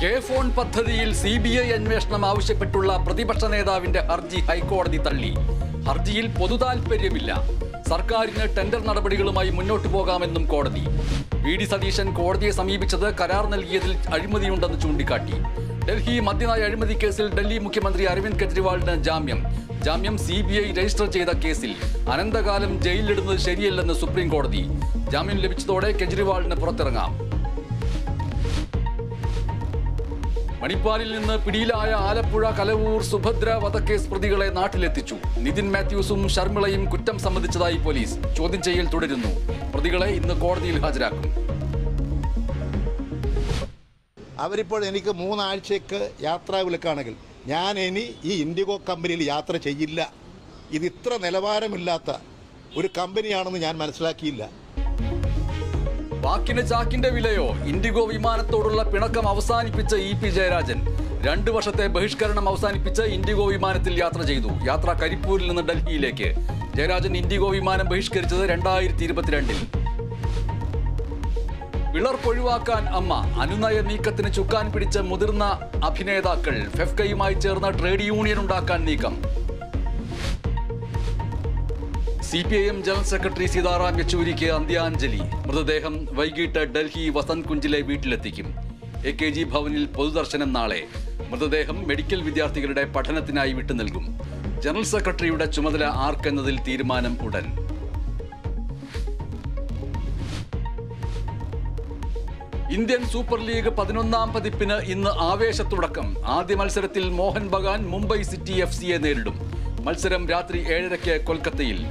K phone പദ്ധതിയിൽ CBI അന്വേഷണം ആവശ്യപ്പെട്ടുള്ള പ്രതിപക്ഷ നേതാവിന്റെ ഹർജി ഹൈക്കോടതി തള്ളി. ഹർജിയിൽ പൊതുതാൽപര്യമില്ല. സർക്കാരിന് ടെൻഡർ നടപടികളുമായി മുന്നോട്ടു പോകാമെന്നും കോടതി. VD സതീശൻ കോടതിയെ സമീപിച്ചത് കരാർ നൽകിയതിൽ അഴിമതിയുണ്ടെന്ന് ചൂണ്ടിക്കാട്ടി. ഡൽഹി മദ്യനയ അഴിമതി കേസിൽ ഡൽഹി മുഖ്യമന്ത്രി അരവിന്ദ് കെജ്രിവാളിന് ജാമ്യം. CBI രജിസ്റ്റർ ചെയ്ത കേസിൽ അനന്തകാലം ജയിലിലിടുന്നത് ശരിയല്ലെന്ന് സുപ്രീം കോടതി. ജാമ്യം ലഭിച്ചതോടെ കെജ്രിവാളിന് പുറത്തിറങ്ങാം. മണിപ്പാലിൽ നിന്ന് പിടിയിലായ ആലപ്പുഴ കലവൂർ സുഭദ്ര വധക്കേസ് പ്രതികളെ നാട്ടിലെത്തിച്ചു. നിതിൻ മാത്യൂസും ശർമിളയും കുറ്റം സമ്മതിച്ചതായി പോലീസ്. ചോദ്യം ചെയ്യൽ തുടരുന്നു. പ്രതികളെ ഇന്ന് കോടതിയിൽ ഹാജരാക്കും. അവരിപ്പോൾ എനിക്ക് 3 ആഴ്ചയ്ക്ക് യാത്രാ വിലക്കാണെങ്കിൽ ഞാൻ ഇനി ഈ ഇൻഡിഗോ കമ്പനിയിൽ യാത്ര ചെയ്യില്ല. ഇത് ഇത്ര നിലവാരമില്ലാത്ത ഒരു കമ്പനിയാണെന്ന് ഞാൻ മനസ്സിലാക്കിയില്ല. വാക്കിന് ചാക്കിന്റെ വിലയോ? ഇൻഡിഗോ വിമാനത്തോടുള്ള പിണക്കം അവസാനിപ്പിച്ച EP ജയരാജൻ 2 വർഷത്തെ ബഹിഷ്കരണം അവസാനിപ്പിച്ച് ഇൻഡിഗോ വിമാനത്തിൽ യാത്ര ചെയ്തു. യാത്ര കരിപ്പൂരിൽ നിന്ന് ഡൽഹിയിലേക്ക്. ജയരാജൻ ഇൻഡിഗോ വിമാനം ബഹിഷ്കരിച്ചത് 2022-ൽ. വിളർപ്പൊഴിവാക്കാൻ അമ്മ. അനുനയ നീക്കത്തിന് ചുക്കാൻ പിടിച്ച മുതിർന്ന അഭിനേതാക്കൾ. ഫെഫ്കയുമായി ചേർന്ന ട്രേഡ് യൂണിയൻ ഉണ്ടാക്കാൻ നീക്കം. CPIM ജനറൽ സെക്രട്ടറി സീതാറാം യെച്ചൂരിക്ക് അന്ത്യാഞ്ജലി. മൃതദേഹം വൈകിട്ട് ഡൽഹി വസന്ത് കുഞ്ചിലെ വീട്ടിലെത്തിക്കും. AKG ഭവനിൽ പൊതുദർശനം നാളെ. മൃതദേഹം മെഡിക്കൽ വിദ്യാർത്ഥികളുടെ പഠനത്തിനായി വിട്ടുനൽകും. ജനറൽ സെക്രട്ടറിയുടെ ചുമതല ആർക്കെന്നതിൽ തീരുമാനം ഉടൻ. ഇന്ത്യൻ സൂപ്പർ ലീഗ് 11ാം പതിപ്പിന് ഇന്ന് ആവേശത്തുടക്കം. ആദ്യ മത്സരത്തിൽ മോഹൻ ബഗാൻ മുംബൈ സിറ്റി FCയെ നേരിടും. മത്സരം രാത്രി 7:30 കൊൽക്കത്തയിൽ.